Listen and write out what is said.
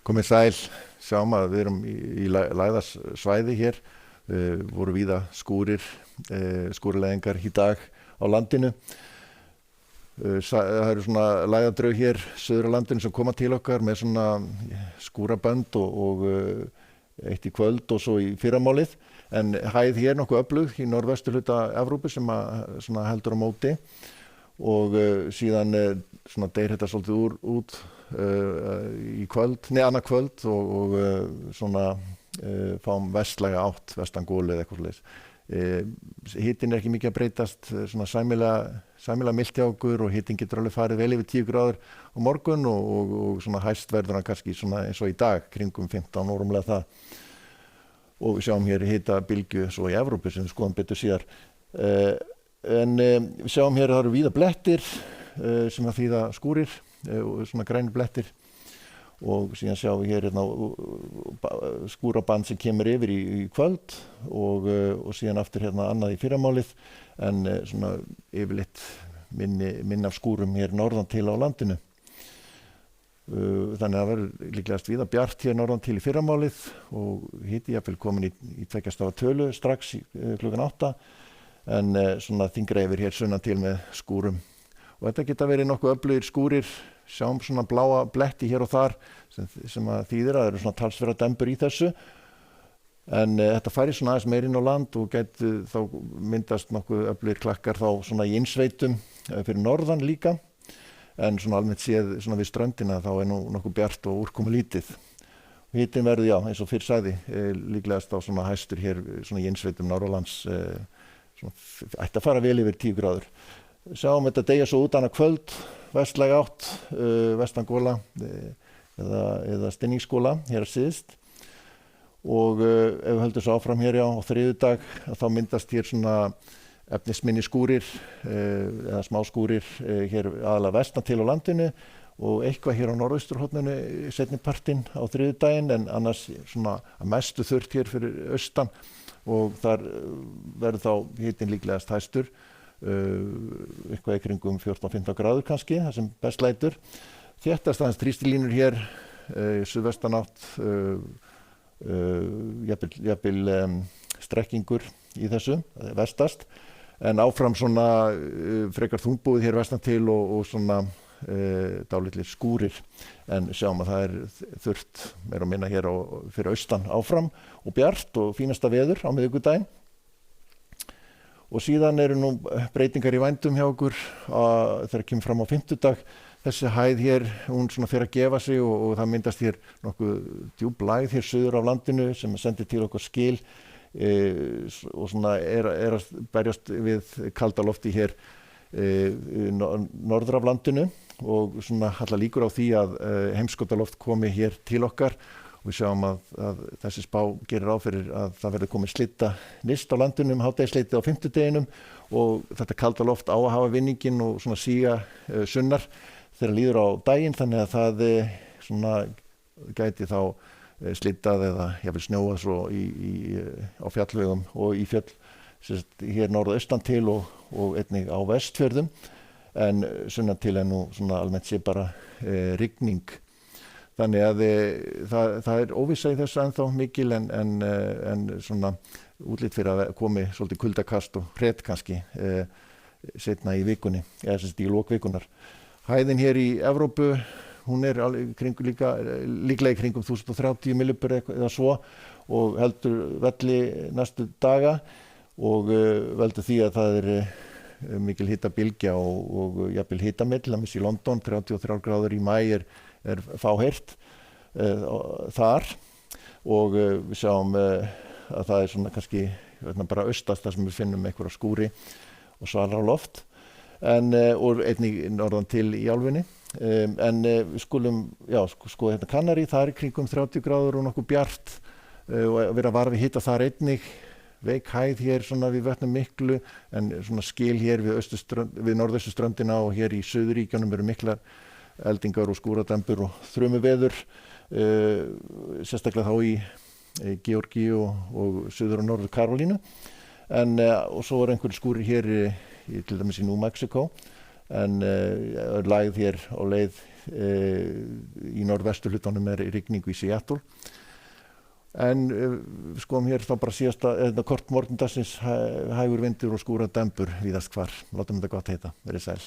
Komið sæl, sjáum að við erum í lægðarsvæði hér, voru víða skúrir, skúrileðingar í dag á landinu. Það eru svona lægðadraug hér söður á landinu sem koma til okkar með svona skúrabönd og eitt í kvöld og svo í fyrramálið. En hæð hér nokkuð öflug í norðvesturhluta Evrópu sem svona heldur á móti og síðan svona deyr þetta svolítið út í kvöld, annað kvöld og svona fáum vestlæga átt, vestangóli eða eitthvað svoleiðis. Hitinn ekki mikið að breytast, svona sæmilega milt hjá okkur og hitinn getur alveg farið vel yfir 10 gráður á morgun og svona hæst verður hann kannski svona eins og í dag, kringum 15 og rúmlega það. Og við sjáum hér hitabylgju svo í Evrópu sem við skoðum betur síðar. En við sjáum hér að það eru víða blettir sem að þýða skúrir, svona grænir blettir og síðan sjáum við hér skúraband sem kemur yfir í kvöld og síðan aftur hérna annað í fyrramálið en svona yfirleitt minna af skúrum hér norðan til á landinu. Þannig að það verður líklegast víða bjart hér norðan til í fyrramálið og hiti jafnvel komin í 2 stafa tölu strax klukkan 8 en svona þyngra yfir hér sunnan til með skúrum. Og þetta geta verið nokkuð öflugir skúrir, sjáum svona bláa bletti hér og þar sem að þýðir að það eru svona talsverða dembur í þessu. En þetta færi svona aðeins meir inn á land og gæti þá myndast nokkuð öflugir klakkar þá svona í innsveitum fyrir norðan líka. En svona almennt séð svona við ströndina þá nú nokkuð bjart og úrkomu lítið. Hitinn verður, já, eins og fyrr sagði, líklegast á svona hæstur hér svona í innsveitum norðurlands, ætti að fara vel yfir 10 gráður. Sjáum þetta deyja svo út annað kvöld, vestlæg átt, vestangóla eða stinningsskóla hér að síðst. Og ef við höldum svo áfram hér á þriðjudag þá myndast hér svona efnisminni skúrir eða smá skúrir hér aðalega vestan til á landinu og eitthvað hér á norðausturhorninu seinni partinn á þriðjudaginn en annars svona að mestu þurrt hér fyrir austan og þar verður þá hitinn líklegast hæstur. Eitthvað í kringum 14-15 gráður kannski, það sem best lætur. Þéttast aðeins þrýstilínur hér, suðvestanátt, jafnvel strekkingur í þessu, vestast. En áfram svona frekar þungbúið hér vestan til og svona dálitlir skúrir. En sjáum að það þurrt meira og minna hér fyrir austan áfram og bjart og fínasta veður á miðvikudaginn. Og síðan eru nú breytingar í vændum hjá okkur þegar kemur fram á fimmtudag. Þessi hæð hér, hún svona fer að gefa sig og það myndast hér nokkuð djúp lægð hér suður af landinu sem sendir til okkur skil og svona er að berjast við kalda lofti hér norður af landinu og svona allar líkur á því að heimskautaloft komi hér til okkar. Og við sjáum að þessi spá gerir ráð fyrir að það verður komið slitta nyrst á landinu hádegisleiti á fimmtudeginum og þetta kalda loft á að hafa vinninginn og svona síga sunnar þegar líður á daginn þannig að það svona gæti þá slittað eða jafnvel snjóað svo á fjallvegum og í fjöll hér norðaustan til og einnig á Vestfjörðum en sunnan til nú svona almennt sé bara rigning. Þannig að það óvissa í þessu ennþá mikil en svona útlit fyrir að komi svolítið kuldakast og hret kannski seinna í vikunni, eða í lok vikunar. Hæðin hér í Evrópu, hún líklega í kringum 1030 millibur eða svo og heldur velli næstu daga og veldur því að það mikil hitabylgja og jafnvel hitamyll, í London 33 gráður í maí er fáheyrt þar og við sjáum að það svona kannski bara austast þar sem við finnum einhverja skúri og svalara loft og einnig norðan til í álfunni en við skulum skoða hérna Kanarí, það kringum 30 gráður og nokkuð bjart og vera var við hita þar einnig veik hæð hér svona við vötnum miklu en svona skil hér við norðausturströndina og hér í Suðuríkjunum eru miklar eldingar og skúradembur og þrumuveður sérstaklega þá í Georgíu og Suður og Norður Karólínu og svo einhverjir skúrir hér til dæmis í New Mexico en lagð hér á leið í norðvesturhlutanum rigningu í Seattle. En við skoðum hér þá bara síðasta kort morgundagsins, hægur vindur og skúradembur víðast hvar. Látum þetta gott heita. Verið sæl.